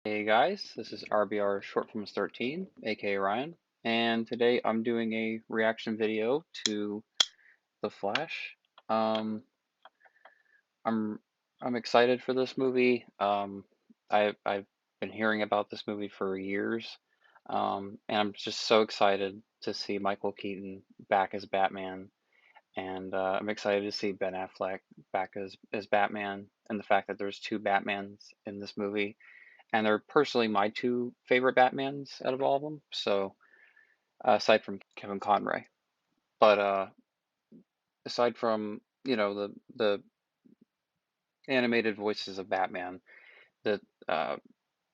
Hey guys, this is RBR Short Films 13, aka Ryan, and today I'm doing a reaction video to The Flash. Um, I'm I'm excited for this movie. I've been hearing about this movie for years, and I'm just so excited to see Michael Keaton back as Batman, and I'm excited to see Ben Affleck back as Batman, and the fact that there's two Batmans in this movie and they're personally my two favorite Batmans out of all of them. So aside from Kevin Conroy, but aside from the animated voices of Batman, the uh,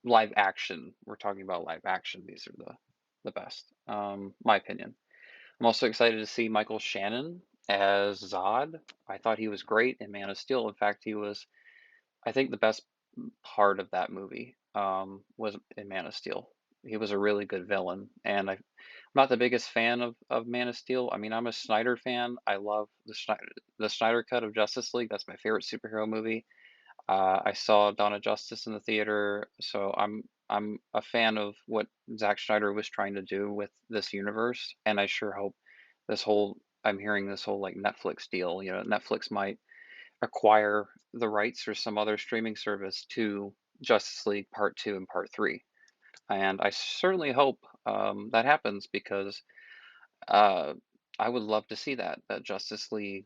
live action we're talking about live action. These are the best, my opinion. I'm also excited to see Michael Shannon as Zod. I thought he was great in Man of Steel. In fact, he was I think the best part of that movie was in Man of Steel. He was a really good villain, and I'm not the biggest fan of Man of Steel. I mean, I'm a Snyder fan. I love the Snyder cut of Justice League. That's my favorite superhero movie. I saw Dawn of Justice in the theater, so I'm a fan of what Zack Snyder was trying to do with this universe, and I sure hope this whole I'm hearing this whole like Netflix deal. Netflix might acquire the rights or some other streaming service to Justice League Part 2 and Part 3. And I certainly hope that happens because uh, I would love to see that Justice League,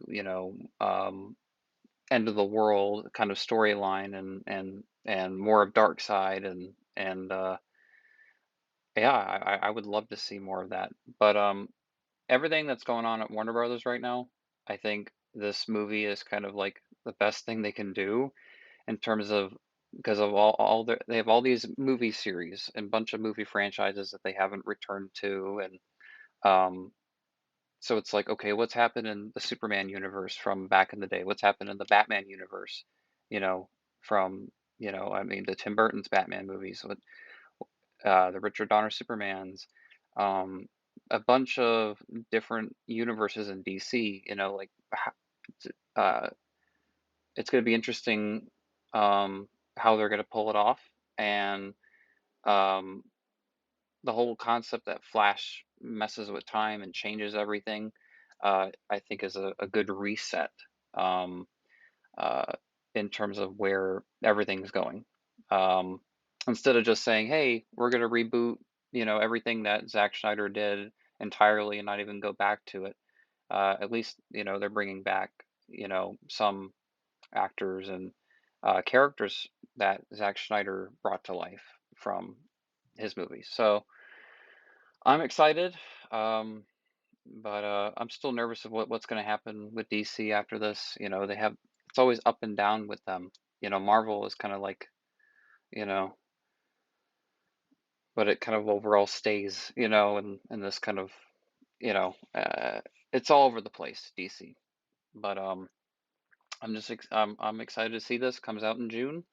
end of the world kind of storyline and more of Darkseid and yeah, I would love to see more of that. But everything that's going on at Warner Brothers right now, I think this movie is kind of like the best thing they can do in terms of because of they have all these movie series and bunch of movie franchises that they haven't returned to and um so it's like okay, what's happened in the Superman universe from back in the day, what's happened in the Batman universe, you know from I mean the Tim Burton's Batman movies with the Richard Donner Supermans, um a bunch of different universes in DC, uh it's going to be interesting how they're going to pull it off. And um, the whole concept that Flash messes with time and changes everything, I think, is a good reset um, uh, in terms of where everything's going. Um, Instead of just saying, "Hey, we're going to reboot," everything that Zack Snyder did entirely and not even go back to it. At least they're bringing back some actors and characters that Zack Snyder brought to life from his movies. So I'm excited, but I'm still nervous of what's going to happen with DC after this. They have it's always up and down with them. Marvel is kind of like you know, but it kind of overall stays. And this kind of you know, uh, it's all over the place, DC. But I'm excited to see this comes out in June,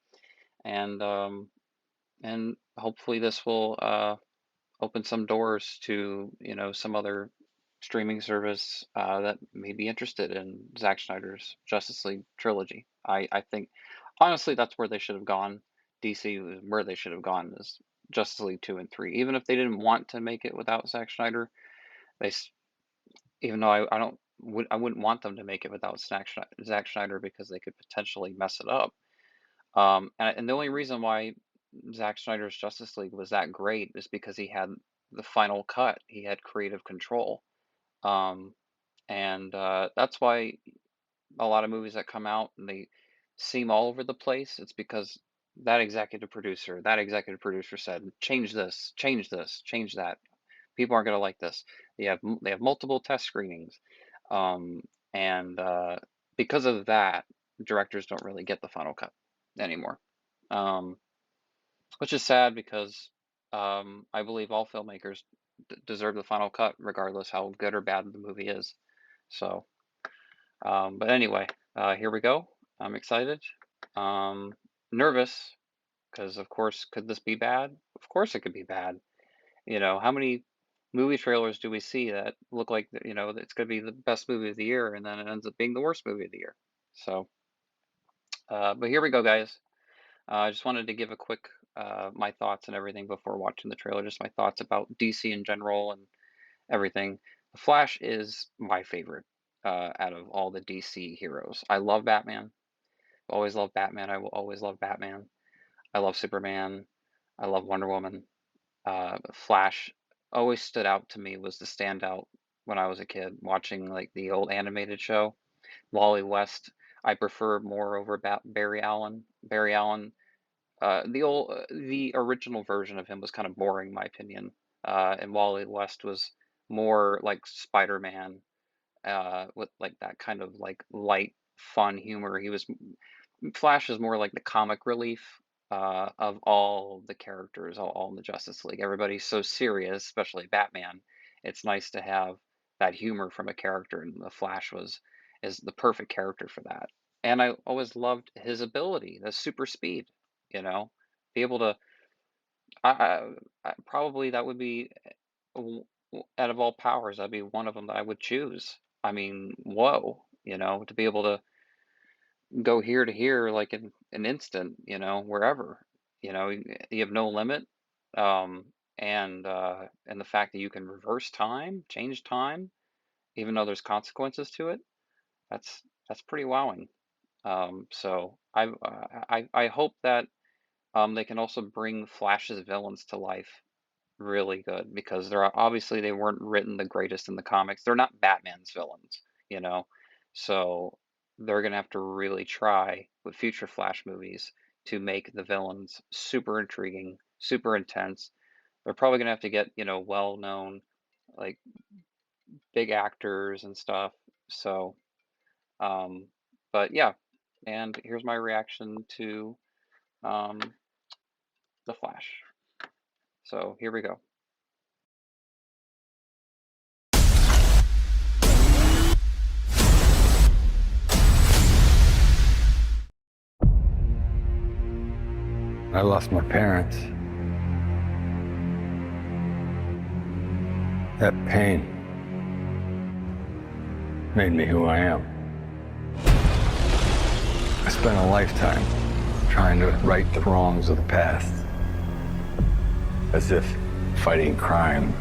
and hopefully this will open some doors to some other streaming service that may be interested in Zack Snyder's Justice League trilogy. I think honestly that's where they should have gone. DC was where they should have gone is Justice League 2 and 3. Even if they didn't want to make it without Zack Snyder, they even though I wouldn't want them to make it without Zack Snyder because they could potentially mess it up. And the only reason why Zack Snyder's Justice League was that great is because he had the final cut. He had creative control. Um, and that's why a lot of movies that come out and they seem all over the place, it's because that executive producer said, change this, change that. People aren't going to like this. They have multiple test screenings. Um, and because of that, directors don't really get the final cut anymore. Um, which is sad because I believe all filmmakers deserve the final cut, regardless how good or bad the movie is. So, but anyway, here we go. I'm excited, um, nervous, because of course, could this be bad? Of course, it could be bad. How many movie trailers do we see that look like it's going to be the best movie of the year, and then it ends up being the worst movie of the year? So, but here we go, guys. I just wanted to give a quick my thoughts and everything before watching the trailer, just my thoughts about DC in general and everything. The Flash is my favorite out of all the DC heroes. I love Batman. Always loved Batman. I will always love Batman. I love Superman. I love Wonder Woman. Flash always stood out to me was the standout when I was a kid watching like the old animated show. Wally West, I prefer more over Barry Allen. Barry Allen, the original version of him was kind of boring, in my opinion. And Wally West was more like Spider-Man, with like that kind of like light, fun humor. Flash is more like the comic relief of all the characters, all in the Justice League. Everybody's so serious, especially Batman. It's nice to have that humor from a character, and the Flash is the perfect character for that. And I always loved his ability, the super speed. You know, be able to. Probably that would be out of all powers, that'd be one of them that I would choose. I mean, whoa, to be able to go here to here like in an instant, wherever. You have no limit. Um, and the fact that you can reverse time, change time, even though there's consequences to it, that's pretty wowing. So I hope that they can also bring Flash's villains to life really good because obviously they weren't written the greatest in the comics. They're not Batman's villains, you know. So they're gonna have to really try with future Flash movies to make the villains super intriguing, super intense. They're probably gonna have to get, well-known, like big actors and stuff. So, um, but yeah, and here's my reaction to um, the Flash. So here we go. I lost my parents. That pain made me who I am. I spent a lifetime trying to right the wrongs of the past. As if fighting crime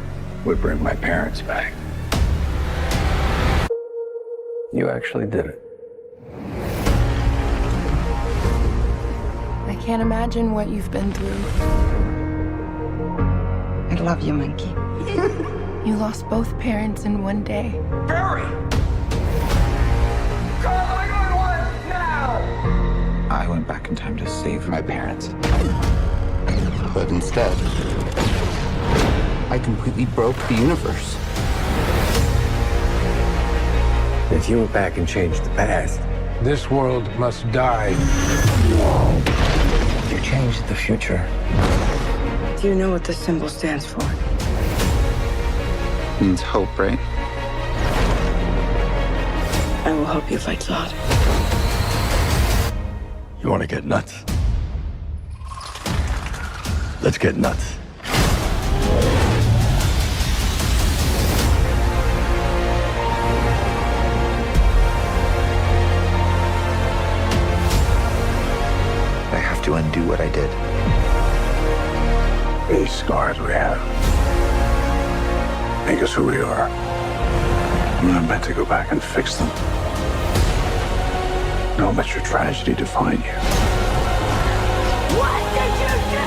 would bring my parents back. You actually did it. I can't imagine what you've been through. I love you, Monkey. You lost both parents in one day. Barry! Call 911 now! I went back in time to save my parents. But instead, I completely broke the universe. If you went back and changed the past, this world must die. You changed the future. Do you know what this symbol stands for? It means hope, right? I will help you fight Zod. You want to get nuts? Let's get nuts. I have to undo what I did. These scars we have make us who we are. I'm not meant to go back and fix them. Don't let your tragedy define you. What did you do?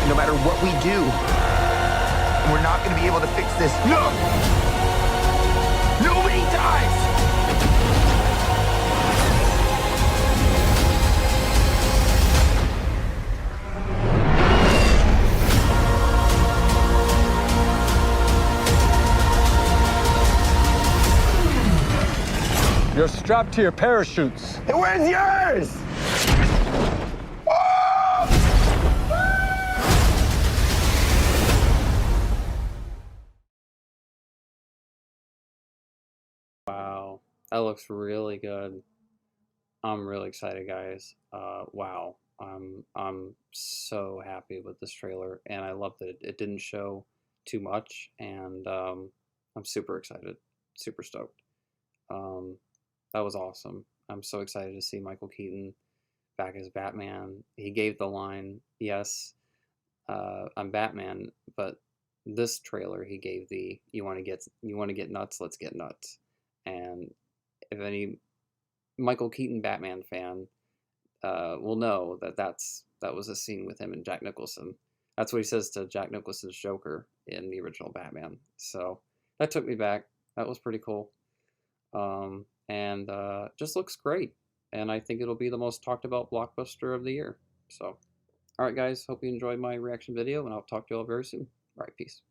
No matter what we do, we're not going to be able to fix this. No! Nobody dies! You're strapped to your parachutes. And where's yours? Wow, that looks really good. I'm really excited, guys. Wow. I'm so happy with this trailer, and I love that it didn't show too much, and I'm super excited, super stoked. Um, that was awesome. I'm so excited to see Michael Keaton back as Batman. He gave the line, "Yes, I'm Batman," but this trailer he gave the "You want to get nuts? Let's get nuts." And if any Michael Keaton Batman fan will know that that was a scene with him and Jack Nicholson. That's what he says to Jack Nicholson's Joker in the original Batman. So that took me back. That was pretty cool. And just looks great. And I think it'll be the most talked about blockbuster of the year. So, all right, guys, hope you enjoyed my reaction video, and I'll talk to you all very soon. All right, peace.